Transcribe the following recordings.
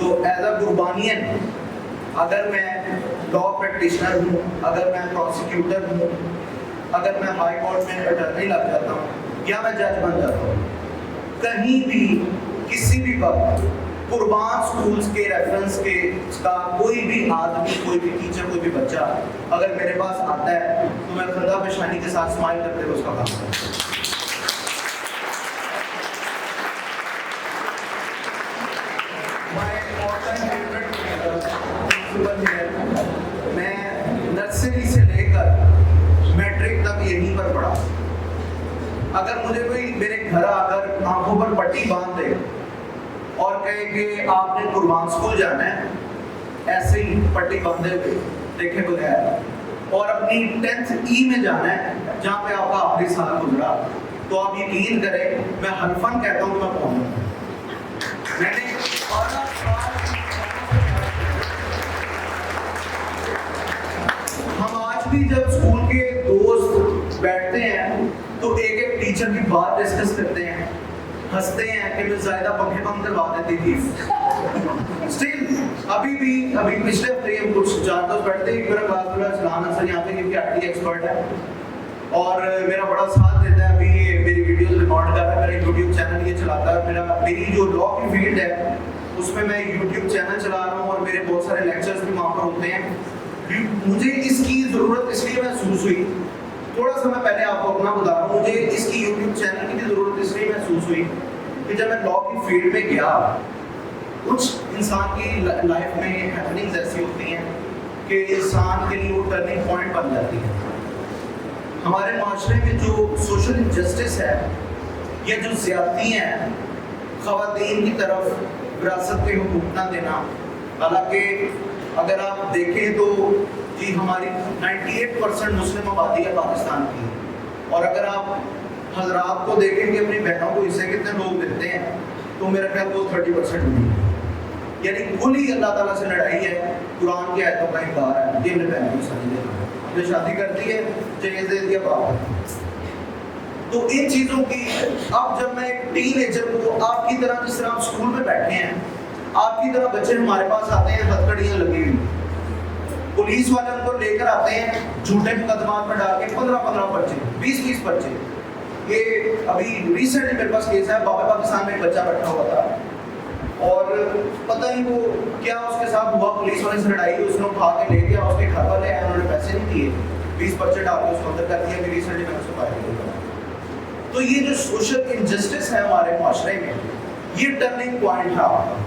तो as a कुर्बानियन, अगर मैं लॉ प्रैक्टिशनर हूँ, अगर मैं प्रोसिक्यूटर हूँ, अगर मैं हाई कोर्ट में अटर्नी लग जाता हूँ या मैं जज बन जाता हूँ, कहीं भी किसी भी वक्त कुर्बान स्कूल्स के रेफरेंस के का कोई भी आदमी, कोई भी टीचर, कोई भी बच्चा अगर मेरे पास आता है तो मैं खंदा पेशानी के साथ स्माइल करते हुए उसका काम करता हूँ। मैं नर्सरी से लेकर मैट्रिक तक यहीं पर पढ़ा। अगर मुझे कोई मेरे घर आकर आंखों पर पट्टी बांध दे और कहे कि आपने कुर्बान स्कूल जाना है, ऐसे ही पट्टी बांधे हुए देखे बगैर, और अपनी 10th ई में जाना है जहाँ पे आपका आखिरी साल गुजरा, तो आप यकीन करें मैं हल्फन कहता हूँ कि मैं पहुंचूंगा। मैंने हम आज भी जब स्कूल के दोस्त बैठते हैं तो एक एक टीचर की बात डिस्कस करते हैं, हंसते हैं कि मैं ज़्यादा पंखे बंद करवा देती थी। स्टिल अभी पिछले हफ्ते हम कुछ 4 दोस्त बैठते हैं, मेरा क्लास वाला सलाना सर यहाँ पे क्योंकि आईटी एक्सपर्ट है और मेरा बड़ा साथ देता है। अभी ये मेरी वीडियोस रिकॉर्ड कर रहा है, मेरा यूट्यूब चैनल ये चलाता है। मेरी जो लॉ की फील्ड है उसमें मैं यूट्यूब चैनल चला रहा हूँ और मेरे बहुत सारे लेक्चर्स भी वहाँ पर होते हैं। मुझे इसकी ज़रूरत इसलिए महसूस हुई, थोड़ा समय पहले आपको अपना बता रहा हूँ, मुझे इसकी यूट्यूब चैनल की ज़रूरत इसलिए महसूस हुई कि जब मैं लॉ की फील्ड में गया, कुछ इंसान की लाइफ में हैपनिंग्स ऐसी होती हैं कि इंसान के लिए वो टर्निंग पॉइंट बन जाती है। हमारे माशरे में जो सोशल इनजस्टिस है या जो ज़्यादती हैं, ख़वातीन की तरफ विरासत के हुकूक ना देना, हालांकि अगर आप देखें तो जी हमारी 98% मुस्लिम आबादी है पाकिस्तान की, और अगर आप हजरात को देखें कि अपनी बहनों को इससे कितने लोग देते हैं तो मेरा ख्याल वो 30% होगी। यानी कुल ही अल्लाह ताला से लड़ाई है। कुरान की आयतों का इनकार है कि अपने बहन को शादी देना, जो शादी करती है जहेज दे दिया बाप। तो इन चीज़ों की अब जब मैं एक टीनेजर को आपकी तरह, जिस तरह आप स्कूल में बैठे हैं, आपकी तरह बच्चे हमारे पास आते हैं हथकड़ियाँ लगी हुई, पुलिस वाले उनको लेकर आते हैं झूठे मुकदमात में डाल के 15-15 बच्चे, 20-20 बच्चे। ये अभी रिसेंटली मेरे पास केस है, बाबा पाकिस्तान में एक बच्चा बैठा हुआ था और पता नहीं वो क्या उसके साथ हुआ, पुलिस वाले से लड़ाई हुई, उसने उठा के ले गया, उसके घर वाले आए, उन्होंने पैसे नहीं दिए, 20 बच्चे डाल के उसको अंदर कर दिया। अभी रिसेंटली मैंने उसको बाहर निकाला। तो ये जो सोशल इनजस्टिस है हमारे माशरे में, ये टर्निंग पॉइंट था आपका।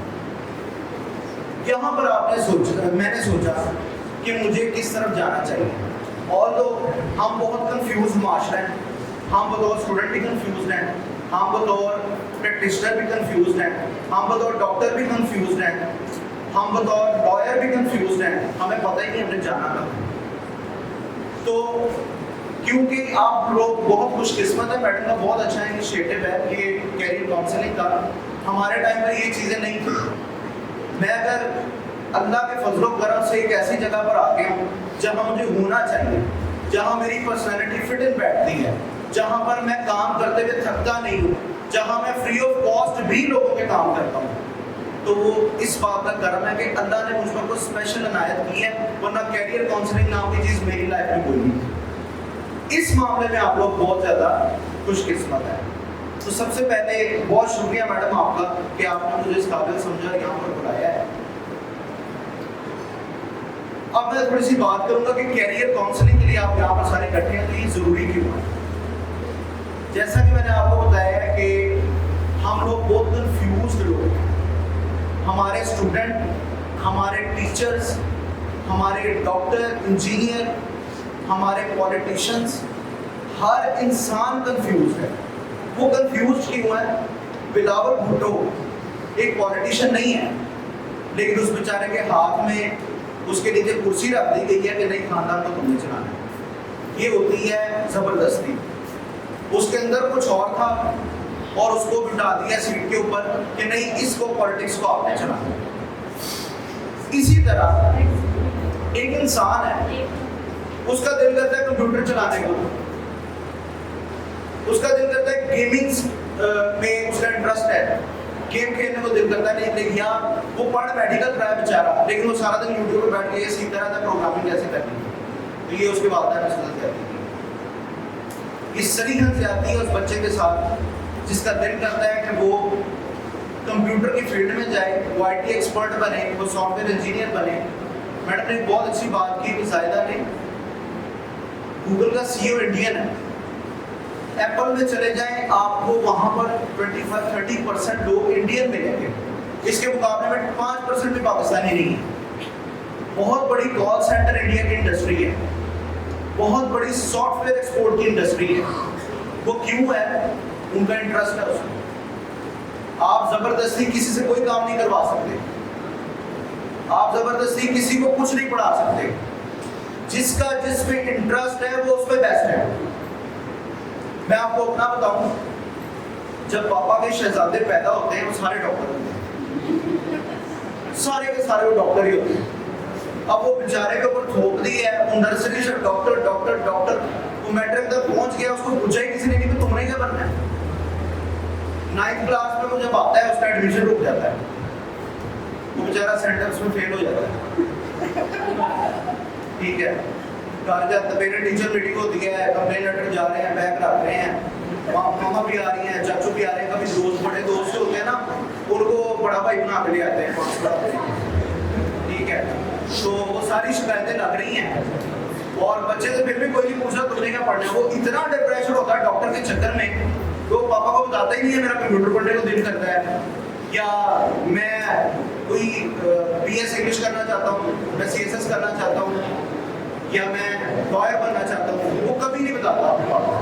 यहाँ पर मैंने सोचा कि मुझे किस तरफ जाना चाहिए। और तो हम बहुत कंफ्यूज माशरा हैं, हम बतौर स्टूडेंट भी कंफ्यूज हैं, हम बतौर प्रैक्टिशनर भी कंफ्यूज हैं, हम बतौर डॉक्टर भी कंफ्यूज हैं, हम बतौर लॉयर भी कंफ्यूज हैं, हमें पता ही नहीं हमने जाना कहाँ। तो क्योंकि आप लोग बहुत खुशकिस्मत है, मैडम का बहुत अच्छा इनिशिएटिव है ये कैरियर काउंसलिंग का। हमारे टाइम पर ये चीज़ें नहीं थी। मैं अगर अल्लाह के फजलो करम से एक ऐसी जगह पर आ गया हूँ जहाँ मुझे होना चाहिए, जहाँ मेरी पर्सनैलिटी फिट इन बैठती है, जहाँ पर मैं काम करते हुए थकता नहीं हूँ, जहाँ मैं फ्री ऑफ कॉस्ट भी लोगों के काम करता हूँ, तो वो इस बात का करम है कि अल्लाह ने मुझ पर कुछ स्पेशल इनायत की है, वरना कैरियर काउंसलिंग नाम की चीज़ मेरी लाइफ में कोई नहीं। इस मामले में आप लोग बहुत ज़्यादा खुशकिस्मत हैं। तो सबसे पहले बहुत शुक्रिया मैडम आपका कि आपने मुझे इस काबिल समझा, यहाँ पर बुलाया है। अब मैं थोड़ी सी बात करूंगा कि कैरियर काउंसलिंग के लिए आप यहाँ पर सारे इकट्ठे हैं तो ये ज़रूरी क्यों है। जैसा कि मैंने आपको बताया है कि हम लोग बहुत कंफ्यूज्ड लोग हैं। हमारे स्टूडेंट, हमारे टीचर्स, हमारे डॉक्टर, इंजीनियर, हमारे पॉलिटिशियंस, हर इंसान कंफ्यूज है। वो कंफ्यूज क्यों है? बिलावल भुट्टो एक पॉलिटिशियन नहीं है, लेकिन उस बेचारे के हाथ में उसके नीचे कुर्सी रख दी गई है कि नहीं खानदान को तुमने चलाना है। ये होती है जबरदस्ती। उसके अंदर कुछ और था और उसको बिठा दिया सीट के ऊपर कि नहीं इसको पॉलिटिक्स को आपने चलाना है। इसी तरह एक इंसान है, उसका दिल करता है कंप्यूटर चलाने को, उसका दिल करता है गेमिंग में उसका इंटरेस्ट है, गेम खेलने को दिल करता है, लेकिन या वो पढ़ मेडिकल कराया बेचारा, लेकिन वो सारा दिन यूट्यूब पे बैठ के ये सीखता रहता है प्रोग्रामिंग कैसे करनी है। तो ये उसके वालिदैन ने सजा दी। इस सरीहद जाती है उस बच्चे के साथ जिसका दिल करता है कि वो कंप्यूटर की फील्ड में जाए, वो IT एक्सपर्ट बने, वो सॉफ्टवेयर इंजीनियर बने। मैडम ने एक बहुत अच्छी बात की कि जायदा ने, गूगल का CEO इंडियन है, एप्पल में चले जाएं आपको वहां पर 25-30% लोग इंडियन मिलेंगे, इसके मुकाबले में 5% भी पाकिस्तानी नहीं है। बहुत बड़ी कॉल सेंटर इंडिया की इंडस्ट्री है, बहुत बड़ी सॉफ्टवेयर एक्सपोर्ट की इंडस्ट्री है। वो क्यों है? उनका इंटरेस्ट है उसमें। आप जबरदस्ती किसी से कोई काम नहीं करवा सकते, आप जबरदस्ती किसी को कुछ नहीं पढ़ा सकते। जिसका जिस पे इंटरेस्ट है वो उस पे बेस्ट है। मैं आपको अपना बताऊं, जब पापा के शहजादे पैदा होते हैं वो सारे डॉक्टर होते हैं, सारे के सारे वो डॉक्टर ही होते हैं। अब वो बेचारे के ऊपर थोप दी है, वो नर्सरी से डॉक्टर डॉक्टर डॉक्टर, वो मैट्रिक तक पहुंच गया, उसको पूछा ही किसी ने नहीं कि तुमने क्या बनना है। 9th क्लास में वो जब आता है उसका एडमिशन रुक जाता है, वो बेचारा सेंटर्स में फेल हो जाता है। ठीक है, घर जाता, पेरेंट टीचर मीटिंग होती है, कंप्लेन लेटर जा रहे हैं, बैग रख रहे हैं, मामा भी आ रही हैं, चाचू भी आ रहे हैं, कभी दोस्त, बड़े दोस्त होते हैं ना, उनको बड़ा भाई बना के ले आते हैं। ठीक है, तो वो सारी शिकायतें लग रही हैं और बच्चे से फिर भी कोई नहीं पूछा तुमने क्या पढ़ना है। वो इतना डिप्रेशन होता है डॉक्टर के चक्कर में, तो पापा को बताता ही नहीं है मेरा कंप्यूटर पढ़ने को दिल करता है, या मैं कोई BS इंग्लिश करना चाहता हूँ, मैं CSS करना चाहता हूँ, या मैं लॉयर बनना चाहता हूँ। वो कभी नहीं बताता अपने पापा।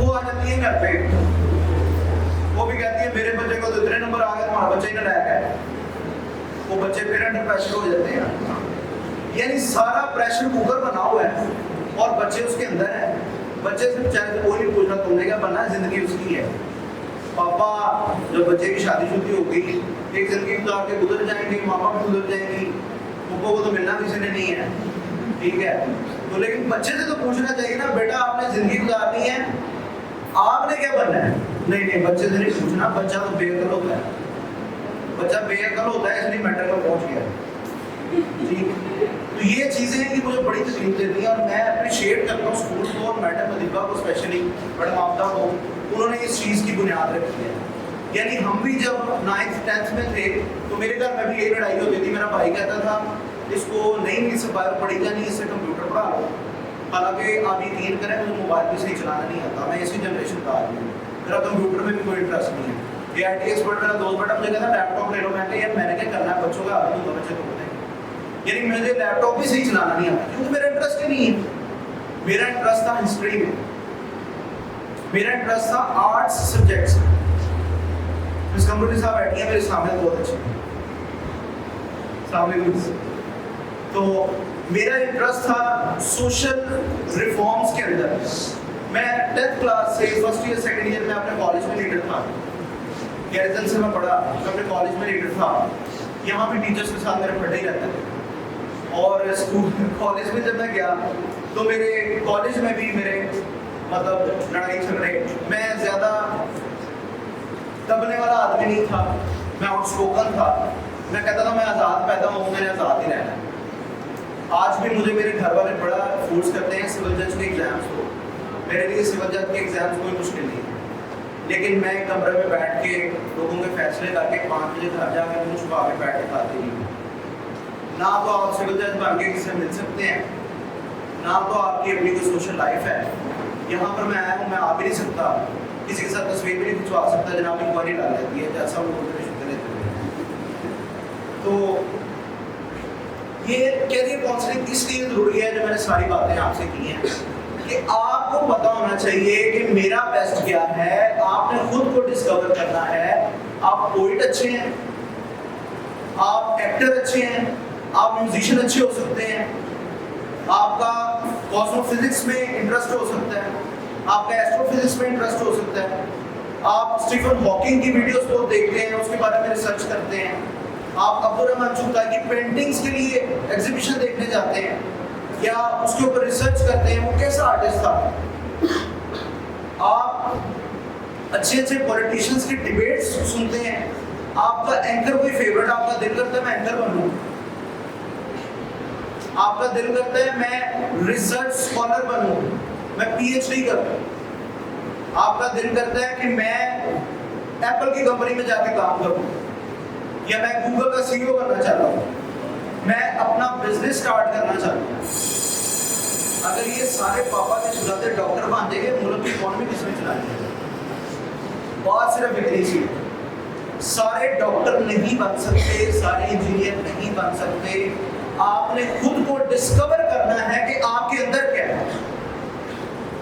वो आ जाती है घर पे, वो भी कहती है मेरे बच्चे को तो इतने नंबर आ गए, तुम्हारा बच्चा ही नालायक है। वो बच्चे फिर अंडर प्रेशर हो जाते हैं। यानी सारा प्रेशर कुकर बना हुआ है और बच्चे उसके अंदर है। बच्चे से चाहे कोई नहीं पूछ रहा तुमने क्या बनना है, जिंदगी उसकी है। पापा जब बच्चे की शादी हो गई, एक जिंदगी गुजार के गुजर जाएंगे, माँ बाप गुजर जाएंगी, पापा को तो मिलना किसी ने नहीं है। ठीक है, तो लेकिन बच्चे से तो पूछना चाहिए ना, बेटा आपने जिंदगी गुजारनी है, आपने क्या बनना है। नहीं, बच्चे से नहीं पूछना, बच्चा तो बेअक्ल होता है। बच्चा बेअक्ल होता है इसलिए मैटर पर पहुंच गया। ठीक, तो ये चीजें हैं कि मुझे बड़ी तकलीफ देती है और मैं अप्रिशिएट करता हूँ स्कूल को और मैडम मदिबा को, स्पेशली मैडम आपदा को, उन्होंने इस चीज़ की बुनियाद रखी है। यानी हम भी जब 9th 10th में थे तो मेरे घर में भी यही लड़ाई होती थी। मेरा भाई कहता था इसको नहीं से बाहर पढ़ी जानी, इससे कंप्यूटर पढ़ा लो। हालांकि आप यकीन करें मुझे मोबाइल भी सही चलाना नहीं आता, मैं इसी जनरेशन का आदमी हूँ, मेरा कंप्यूटर में भी कोई इंटरेस्ट नहीं है। IT एक्सपर्ट मेरा दोस्त बेटा मुझे कहता लैपटॉप ले लो, मैं कहता यार मैंने क्या करना है, बच्चों का आदमी होगा, बच्चे तो होते हैं। यानी मुझे लैपटॉप भी सही चलाना नहीं आता क्योंकि मेरा इंटरेस्ट ही नहीं है। मेरा इंटरेस्ट था हिस्ट्री में, मेरा इंटरेस्ट था आर्ट्स सब्जेक्ट्स में। मिस कंप्यूटर साहब बैठी है मेरे सामने, बहुत अच्छी, तो मेरा इंटरेस्ट था सोशल रिफॉर्म्स के अंदर। मैं 10th क्लास से फर्स्ट ईयर सेकंड ईयर में अपने कॉलेज में लीडर था, गैरिजन से मैं पढ़ा, अपने कॉलेज में लीडर था। यहाँ भी टीचर्स के साथ मेरे पढ़े ही रहते थे। और स्कूल कॉलेज में जब मैं गया तो मेरे कॉलेज में भी मेरे मतलब लड़ाई झगड़े, मैं ज़्यादा दबने वाला आदमी नहीं था, मैं आउटस्पोकन था। मैं कहता था मैं आज़ाद पैदा हूँ, मैंने आज़ाद ही रहना है। आज भी मुझे मेरे घर वाले बड़ा फोर्स करते हैं सिविल जज के एग्जाम्स को। मेरे लिए सिविल जज के एग्जाम्स कोई मुश्किल नहीं है, लेकिन मैं कमरे में बैठ के लोगों के फैसले करके 5 बजे घर जाके मुँह छुपा के बैठ के खाती नहीं। ना तो आप सिविल जज बन के किसी से मिल सकते हैं, ना तो आपकी अपनी कोई सोशल लाइफ है। यहाँ पर मैं आया हूँ, मैं आ भी नहीं सकता, किसी के साथ तस्वीर भी नहीं खिंचवा सकता, जनाब इंक्वायरी डाल देती है जैसा वो बोलते तो ये कैरियर काउंसलिंग इसलिए जरूरी है, जो मैंने सारी बातें आपसे की हैं, कि आपको पता होना चाहिए कि मेरा बेस्ट क्या है। आपने खुद को डिस्कवर करना है। आप पोइट अच्छे हैं, आप एक्टर अच्छे हैं, आप म्यूजिशियन अच्छे हो सकते हैं, आपका कॉस्मोफिजिक्स में इंटरेस्ट हो सकता है, आपका एस्ट्रोफिजिक्स में इंटरेस्ट हो सकता है, आप स्टीफन हॉकिंग की वीडियोस को देखते हैं, उसके बारे में रिसर्च करते हैं, आप अब्दुल रहमान चुक्का की पेंटिंग्स के लिए एग्जीबिशन देखने जाते हैं या उसके ऊपर रिसर्च करते हैं वो कैसा आर्टिस्ट था। आप अच्छे अच्छे पॉलिटिशियंस के डिबेट्स सुनते हैं। आपका एंकर कोई फेवरेट, आपका दिल करता है मैं एंकर बनूं, आपका दिल करता है मैं रिसर्च स्कॉलर बनूं, मैं पीएचडी करूं, आपका दिल करता है कि मैं एप्पल की कंपनी में जाके काम करूं, या मैं गूगल का सीईओ बनना चाहता हूं, मैं अपना बिजनेस स्टार्ट करना चाहता हूं। अगर ये सारे पापा के सुझाते डॉक्टर बन जाएंगे, मुल्क की इकोनॉमी किसमें चलाएंगे? बात सिर्फ इतनी सी, सारे डॉक्टर नहीं बन सकते, सारे इंजीनियर नहीं बन सकते। आपने खुद को डिस्कवर करना है कि आपके अंदर क्या है।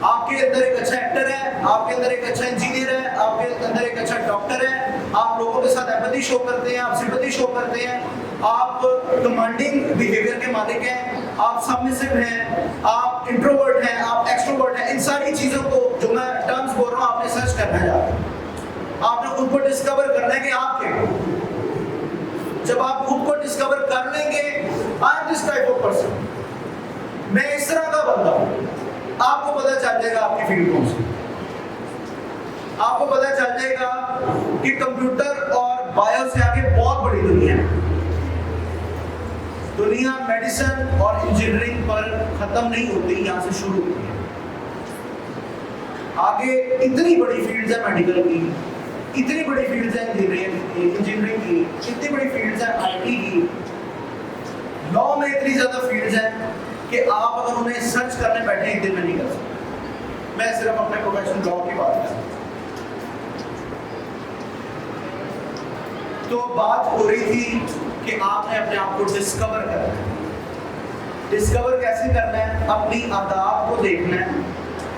आपके अंदर एक अच्छा एक्टर है, आपके अंदर एक अच्छा इंजीनियर है, आपके अंदर एक अच्छा डॉक्टर है, आप लोगों के साथ एम्पैथी शो करते हैं, आप सिंपैथी शो करते हैं, आप कमांडिंग बिहेवियर के मालिक हैं, आप सबमिसिव हैं, आप इंट्रोवर्ट हैं, आप एक्सट्रोवर्ट हैं। इन सारी चीजों को जो मैं टर्म्स बोल रहा हूं आपने सर्च करना है जाकर। आपने खुद को डिस्कवर करना है कि आप क्या हो। जब आप खुद को डिस्कवर कर लेंगे, I am this type of person, मैं इस तरह का बंदा हूं, आपको पता चल जाएगा आपकी फील्ड कौन सी। आपको पता चल जाएगा कि कंप्यूटर और बायो से आगे बहुत बड़ी दुनिया है। दुनिया मेडिसिन और इंजीनियरिंग पर खत्म नहीं होती, यहां से शुरू होती है। आगे इतनी बड़ी फील्ड्स है मेडिकल की, इतनी बड़ी फील्ड्स है इंजीनियरिंग की, इतनी बड़ी फील्ड्स है आईटी की, लॉ में इतनी ज्यादा फील्ड्स हैं कि आप अगर उन्हें सर्च करने बैठे एक दिन में नहीं कर सकते। मैं सिर्फ अपने प्रोफेशनल लॉ की बात कर रहा हूं। तो बात हो रही थी कि आपने अपने आप को डिस्कवर करना है। डिस्कवर कैसे करना है? अपनी आदत को देखना है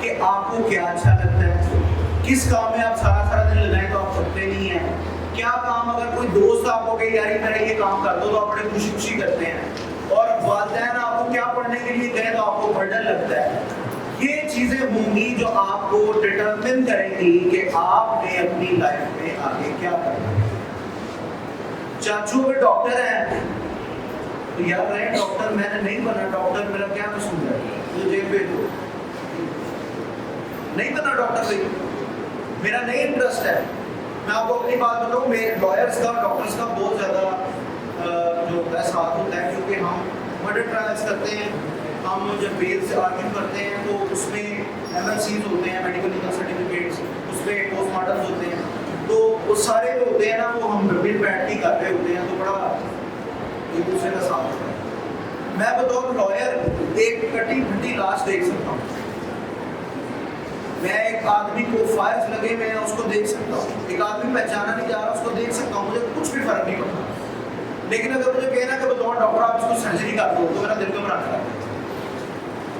कि आपको क्या अच्छा लगता है, किस काम में आप सारा सारा दिन लगाएं तो आप करते नहीं हैं, क्या काम अगर कोई दोस्त आपको कहे यार मेरा ये काम कर दो तो आप बड़े खुशी खुशी करते हैं, और वालिदैन आपको क्या पढ़ने के लिए कहे तो आपको बर्डन लगता है। ये चीजें होंगी जो आपको डिटरमिन करेंगी कि आपने अपनी लाइफ में आगे क्या करना है। चाचू अगर डॉक्टर है तो यार रहे डॉक्टर, मैंने नहीं बना डॉक्टर, मेरा क्या कसूर है, मुझे जेल भेज दो, नहीं बना डॉक्टर भाई, मेरा नहीं इंटरेस्ट है। मैं आपको अपनी बात बताऊं, मेरे लॉयर्स का डॉक्टर्स का बहुत ज्यादा जो होता है साथ होता है, क्योंकि हम मर्डर ट्रायल्स करते हैं, हम जब बेल से आर्ग्यू करते हैं तो उसमें MLCs होते हैं, मेडिकल लीगल सर्टिफिकेट्स, उसमें पोस्टमार्टम होते हैं, तो वो सारे जो होते हैं ना वो हम बिल बैठ के कर रहे होते हैं, तो बड़ा एक दूसरे का साथ होता है। मैं बताऊँ लॉयर एक कटी फटी लाश देख सकता हूँ, मैं एक आदमी को फायर्स लगे हुए हैं उसको देख सकता हूँ, एक आदमी पहचाना नहीं जा रहा उसको देख सकता हूँ, मुझे कुछ भी फर्क नहीं पड़ता। लेकिन अगर मुझे कहना कि बताओ डॉक्टर आप इसको सर्जरी कर दो तो मेरा दिल घबराने लगता है,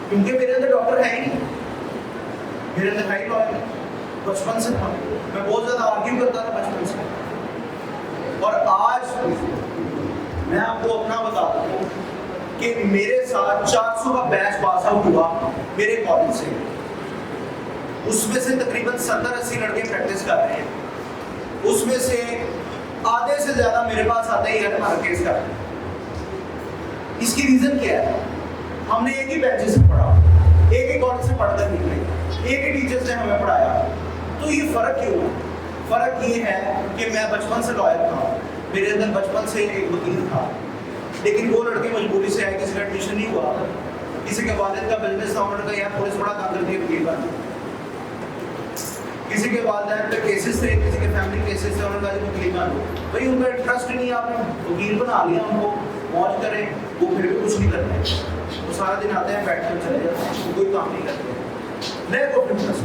क्योंकि मेरे अंदर डॉक्टर है ही नहीं, मेरे अंदर है ही लॉयर। बचपन से था, मैं बहुत ज्यादा आर्ग्यू करता था बचपन से, और आज मैं आपको अपना बताता हूँ कि मेरे साथ 400 का बैच पास आउट हुआ मेरे कॉलेज से, उसमें से तकरीबन 70-80 लड़के प्रैक्टिस कर रहे हैं, उसमें से आधे से ज्यादा मेरे पास आते ही हमारा केस कर रहे हैं। इसकी रीजन क्या है? हमने एक ही बैच से पढ़ा, एक ही कॉलेज से पढ़कर निकले, एक ही टीचर्स ने हमें पढ़ाया। तो ये फर्क क्यों है? फर्क ये है कि मैं बचपन से लॉयर था, मेरे अंदर बचपन से एक वकील था, लेकिन वो लड़के मजबूरी से आए, किसी का एडमिशन नहीं हुआ, किसी के वालिद का बिजनेस था, उन्होंने कहा यार पुलिस बड़ा काम करती है वकील बन, किसी के वालिदैन पे केसेस थे, किसी के फैमिली केसेस थे, उन्होंने कहा वकील बन लो। भाई उनका इंटरेस्ट नहीं, आपने वकील बना लिया, उनको मौज करें, वो फिर भी कुछ नहीं करते, वो सारा दिन आते हैं बैठते हैं चले जाते हैं, कोई काम नहीं करते। Lack of interest,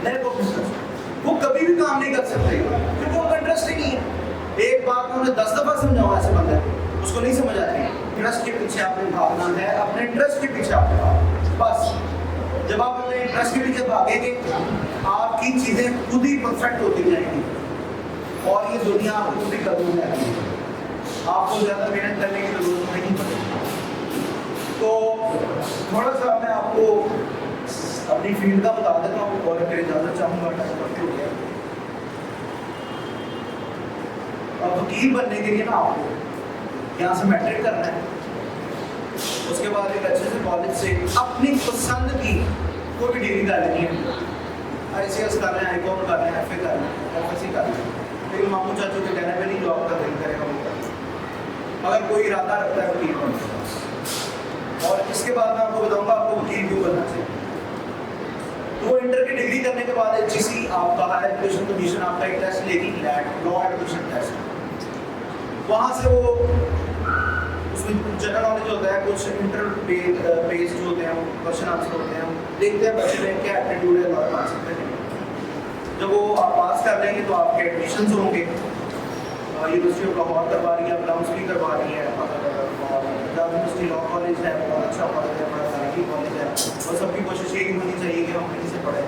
lack of interest, वो कभी भी काम नहीं कर सकते क्योंकि उनका इंटरेस्ट ही नहीं है। एक बात उन्होंने 10 दफा समझाओ ऐसे बंदे उसको नहीं समझ आती। इंटरेस्ट के पीछे आपने भागना है, अपने इंटरेस्ट के पीछे आपने भागना बस। जब आप अपने इंटरेस्ट के पीछे भागेंगे आपकी चीजें खुद ही परफेक्ट होती जाएंगी और ये दुनिया आपको खुद ही कदम में आएगी, आपको ज्यादा मेहनत करने की जरूरत नहीं पड़ेगी। तो थोड़ा सा मैं आपको अपनी फील्ड का बता देता हूँ और फिर इजाजत चाहूँगा। अब वकील बनने के लिए ना आपको यहाँ से मैट्रिक करना है, उसके बाद एक अच्छे से कॉलेज से अपनी पसंद की कोई भी डिग्री कर लेनी है, ICS कर रहे हैं, ICOM कर रहे हैं, FA कर रहे हैं, FSC कर रहे हैं, लेकिन मामू चाचू के कहने पे नहीं जॉब का दिल करेगा वो करेगा। अगर कोई इरादा रखता है वकील बनने का। और इसके बाद मैं आपको बताऊंगा आपको वकील क्यों बनना चाहिए। तो इंटर की डिग्री करने के बाद HEC आपका हायर एजुकेशन कमीशन आपका एक टेस्ट लेगी, लैट लॉ एडमिशन टेस्ट। वहाँ से वो उसमें जनरल नॉलेज होता है, कुछ इंटर बेस्ड जो होते हैं क्वेश्चन आंसर होते हैं, देखते हैं बच्चे में क्या एप्टीट्यूड है, लॉ पास सकते हैं। जब वो आप पास कर लेंगे तो आपके एडमिशन होंगे। यूनिवर्सिटी ऑफ लाहौर करवा रही है, ब्राउन्सली करवा रही है, और यूनिवर्सिटी लॉ कॉलेज है, बहुत अच्छा कॉलेज है, बड़ा सारी कॉलेज है, और सबकी कोशिश यही होनी चाहिए कि हम कहीं से पढ़ें।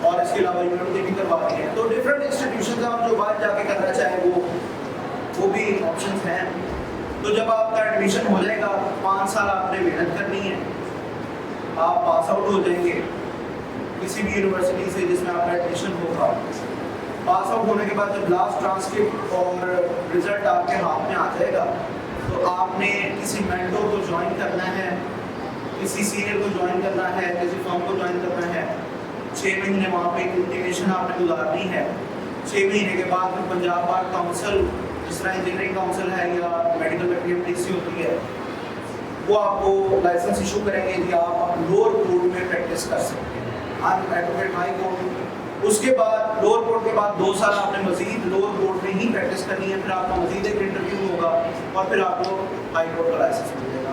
और इसके अलावा यूनिवर्सिटी भी करवा रही है। तो डिफरेंट इंस्टीट्यूशन आप जो बात जाके करना चाहें वो भी ऑप्शन हैं। तो जब आपका एडमिशन हो जाएगा, 5 साल आपने मेहनत करनी है, आप पास आउट हो जाएंगे किसी भी यूनिवर्सिटी से जिसमें आपका एडमिशन होगा। पास आउट होने के बाद जब लास्ट ट्रांसक्रिप्ट और रिजल्ट आपके हाथ में आ जाएगा तो आपने किसी मेंटोर को ज्वाइन करना है, किसी सीनियर को ज्वाइन करना है, किसी फर्म को ज्वाइन करना है। 6 महीने वहाँ पे इंटीग्रेशन आपने गुजारनी है। 6 महीने के बाद फिर पंजाब बार काउंसिल, जिस तरह इंजीनियरिंग काउंसिल है या मेडिकल एमटीसी होती है, वो आपको लाइसेंस इशू करेंगे कि आप लोअर कोर्ट में प्रैक्टिस कर सकते हैं, एडवोकेट हाई कोर्ट। उसके बाद लोअर कोर्ट के बाद 2 साल आपने मजीद लोअर कोर्ट में ही प्रैक्टिस करनी है। फिर आपका मजीद एक इंटरव्यू होगा और फिर आपको हाई कोर्ट का लाइसेंस मिल जाएगा,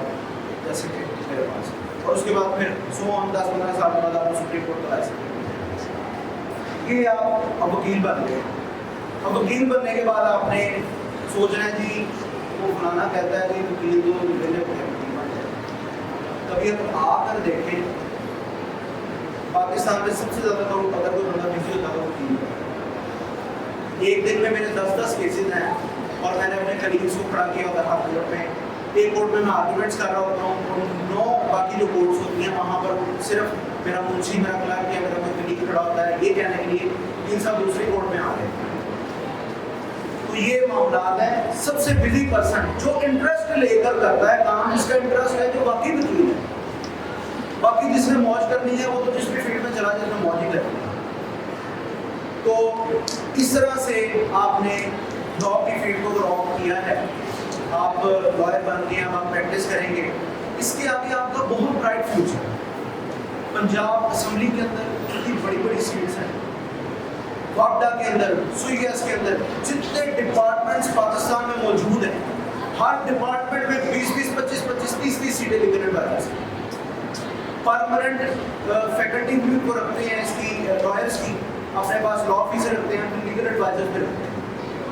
जैसे कि मेरे पास। और उसके बाद फिर 10-15 साल के बाद आपको सुप्रीम कोर्ट का लाइसेंस मिल जाएगा। ये आप अब वकील बन गए। अब वकील बनने के बाद आपने सोचना है जी वो फलाना कहता है कि वकील तो वकील बन जाए। कभी आप आकर देखें पाकिस्तान में सबसे ज़्यादा करोड़ अगर कोई बंदा बिजी होता है तो एक दिन में मेरे 10-10 केसेज हैं और मैंने अपने कलीग्स को खड़ा किया होता है हाई कोर्ट में। एक कोर्ट में मैं आर्गूमेंट्स कर रहा होता हूँ, 9 बाकी जो कोर्ट्स होती हैं वहाँ पर सिर्फ मेरा मुंशी, मेरा क्लर्क या मेरा कोई कलीग खड़ा होता है ये कहने के लिए इन सब दूसरी कोर्ट में आ गए। तो ये मामला है सबसे बिजी पर्सन जो इंटरेस्ट लेकर करता है काम, जिसका इंटरेस्ट है, जो बाकी वकील है। बाकी जिसने मौज करनी है वो तो जिस भी फील्ड में चला जिसने मौज ही करनी है। तो इस तरह से आपने जॉब की फील्ड को ड्रॉप किया है, आप लॉयर बन गए, अब आप प्रैक्टिस करेंगे। इसके आगे आपका बहुत ब्राइट फ्यूचर है। पंजाब असेंबली के अंदर कितनी बड़ी बड़ी सीट्स हैं, वापडा के अंदर, सुई गैस के अंदर, जितने डिपार्टमेंट्स पाकिस्तान में मौजूद हैं, हर डिपार्टमेंट में 20-20, 25-25, 30-30 सीटें लिमिटेड बाय परमानेंट फैकल्टी भी को रखते हैं इसकी लॉयर्स की, अपने पास लॉ ऑफिसर रखते हैं, लीगल एडवाइजर भी रखते हैं।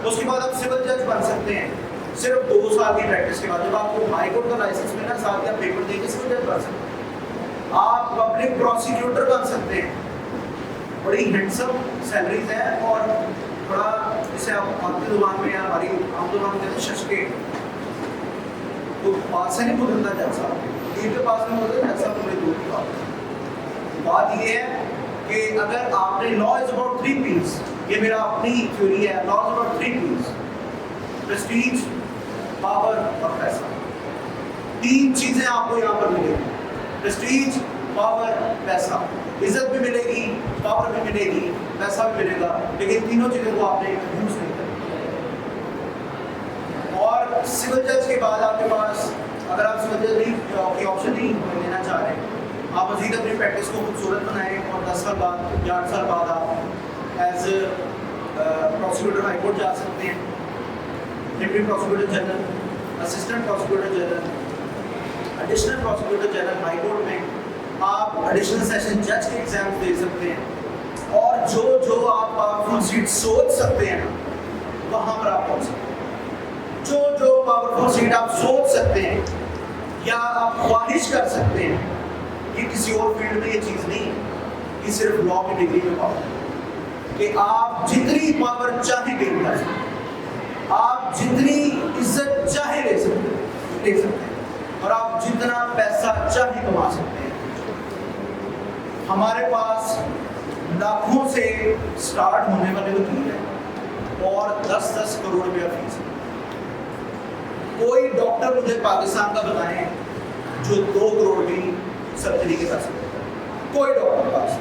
उसके बाद आप सिविल जज बन सकते हैं सिर्फ 2 साल की प्रैक्टिस के बाद। जब आपको हाई कोर्ट का लाइसेंस मिला, साथ ही आप पेपर देके सिविल जज बन सकते हैं। आप पब्लिक प्रोसिक्यूटर बन सकते हैं, बड़ी हैंडसम सैलरीज हैं और बड़ा, जिसे आप आपकी जुबान में या हमारी आम जुबान कहते हैं शशके, तो पास से नहीं गुजरता जज साहब के पास में होता है, ऐसा थोड़ी दूर की बात ये है कि अगर आपने लॉ इज अबाउट 3 P's, ये मेरा अपनी थ्योरी है, law is about 3 P's, Prestige, power और पैसा। 3 चीजें आपको यहाँ पर मिलेगी, प्रेस्टीज, पावर, पैसा। इज्जत भी मिलेगी, पावर भी मिलेगी, पैसा भी मिलेगा, लेकिन तीनों चीजों को आपने यूज नहीं करना। और सिविल जज के बाद आपके पास, अगर आप सिविल जज की ऑप्शन नहीं लेना चाह रहे, आप मजीद अपनी प्रैक्टिस को खूबसूरत बनाएं और 10 साल बाद या 8 साल बाद आप एज प्रोसिक्यूटर हाई कोर्ट जा सकते हैं, deputy prosecutor general, assistant prosecutor general, additional prosecutor general high court में आप एडिशनल सेशन जज के एग्जाम दे सकते हैं। और जो जो आप पावरफुल सीट सोच सकते हैं वहाँ पर आप पहुँच सकते हैं। जो जो पावरफुल सीट आप सोच सकते हैं या आप ख्वाहिश कर सकते हैं, ये किसी और फील्ड में ये चीज़ नहीं है, ये सिर्फ लॉ की डिग्री में पावर है कि आप जितनी पावर चाहे गेन कर सकते हैं, आप जितनी इज्जत चाहे ले सकते हैं और आप जितना पैसा चाहे कमा सकते हैं। हमारे पास लाखों से स्टार्ट होने वाले वकील हैं और 10-10 करोड़ रुपया फीस है। कोई डॉक्टर मुझे पाकिस्तान का बताएं जो 2 करोड़ की सर्जरी के कर सकते हैं, कोई डॉक्टर पास।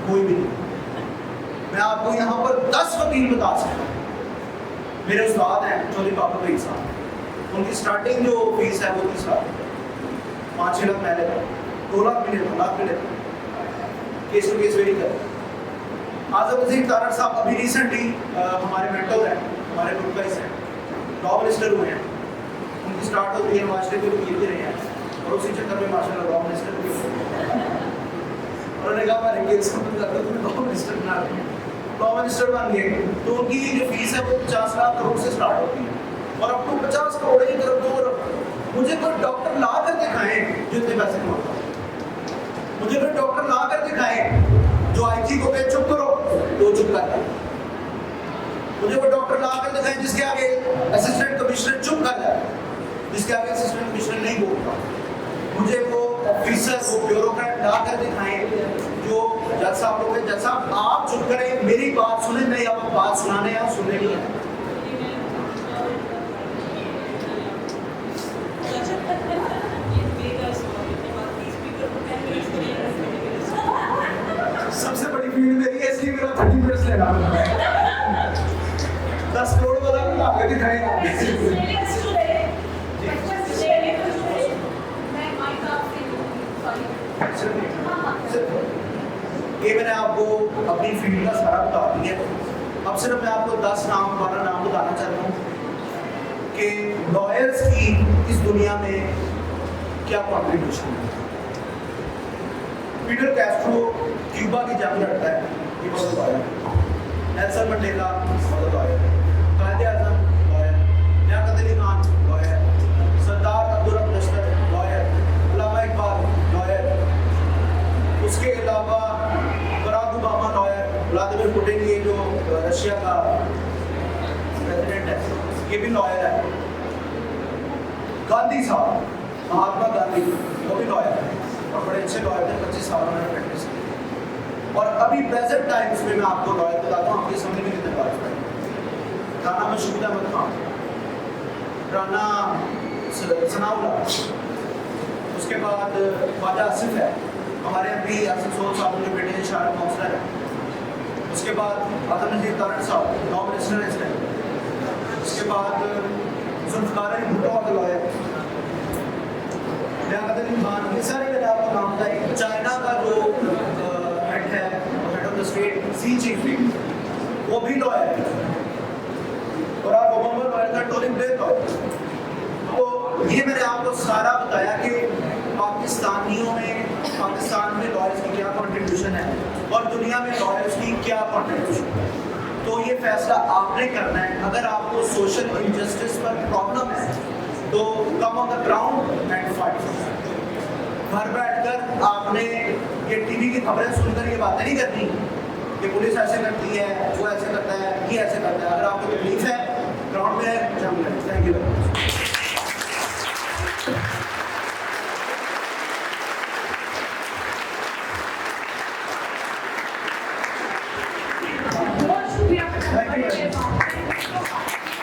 कोई भी नहीं। मैं आपको यहाँ पर 10 वकील बता सकता हूँ। मेरे उस्ताद हैं चौधरी बाबू भाई साहब, उनकी स्टार्टिंग जो फीस है वो 30 लाख, 5-6 लाख मैं लेता हूँ, 2 लाख भी लेता हूँ, लाख भी लेता हूँ, केस टू केस वेरी कर। आजम नज़ीर तारड़ साहब अभी रिसेंटली हमारे मेंटर हैं, हमारे ग्रुप का हिस्सा हैं, लॉ मिनिस्टर हुए हैं। उनकी स्टार्ट होती है मास्टर के लिए भी रहे हैं और उसी चक्कर में माशाल्लाह लॉ मिनिस्टर भी उन्होंने कहा हमारे केस को कर दो, तुम्हें लॉ मिनिस्टर बना देंगे। लॉ मिनिस्टर बन गए तो उनकी जो फीस है वो 50 लाख करोड़ से स्टार्ट होती है और अब तो 50 करोड़ की तरफ दो। मुझे कोई डॉक्टर ला कर दिखाए जो इतने पैसे कमाता है, मुझे कोई डॉक्टर ला कर दिखाए जो आईजी को कहे चुप करो तो चुप करता है, मुझे वो डॉक्टर ला कर दिखाए जिसके आगे असिस्टेंट कमिश्नर चुप कर जाए, जिसके आगे असिस्टेंट कमिश्नर नहीं बोलता, मुझे वो ऑफिसर वो ब्यूरोक्रेट ला कर दिखाएं जो जज साहब लोग हैं, जज साहब आप चुप करें, मेरी बात सुने, मैं आपको बात सुनाने या सुनने नहीं है। सबसे बड़ी फील्ड मेरी है, इसलिए मेरा 30 मिनट्स लेना है। 10 करोड़ वाला भी आगे दिखाएगा। ये मैंने आपको अपनी फील्ड का सारा बता दिया। अब सिर्फ मैं आपको 10 नाम 12 नाम बताना चाहता हूँ कि लॉयर्स की इस दुनिया में क्या कॉन्ट्रीब्यूशन है। फिडेल कैस्ट्रो क्यूबा की जंग लड़ता है, ये बहुत लॉयर। नेल्सन मंडेला बहुत लॉयर। Quaid-e Azam lawyer. Liaquat Ali Khan lawyer. Sardar Abdul Lashkar lawyer. Allama Iqbal lawyer. उसके अलावा Barack Obama lawyer. Vladimir Putin ये जो रशिया का प्रेसिडेंट है ये भी लॉयर है। गांधी साहब, महात्मा गांधी वो भी लॉयर है और बड़े अच्छे लॉयर थे, 25 साल उन्होंने प्रैक्टिस की। और अभी प्रेजेंट टाइम्स में मैं आपको लॉयर बताता हूँ, आपकी समझ में कितने बात है। राना मशहूद अहमद खान, राना सनाउल्लाह, उसके बाद ख्वाजा आसिफ है, हमारे अभी आसिफ सोल साहब के बेटे शाहरुख काउंसलर है। उसके बाद आजम नज़ीर तारड़ साहब लॉ मिनिस्टर है इस टाइम। उसके बाद जुल्फ़िकार अली भुट्टो का लॉयर, लियाकत अली खान, ये सारे मैंने आपको नाम बताए। चाइना का जो हेड है, head of the state C Jinping, वो भी लॉयर है। बराक ओबामा लॉयर था, टोनी ब्लेयर लॉयर। तो ये मैंने आपको सारा बताया कि पाकिस्तानियों में, पाकिस्तान में लॉयर्स की क्या कंट्रीब्यूशन है और दुनिया में लॉयर्स की क्या कंट्रीब्यूशन है। तो ये फैसला आपने करना है। अगर आपको सोशल इनजस्टिस पर प्रॉब्लम है तो come on the ground and fight. घर बैठकर आपने ये टीवी की खबरें सुनकर ये बातें नहीं करनी कि पुलिस ऐसे करती है, वो ऐसे करता है, ये ऐसे करता है। अगर आपको तकलीफ है ग्राउंड में है, थैंक यू।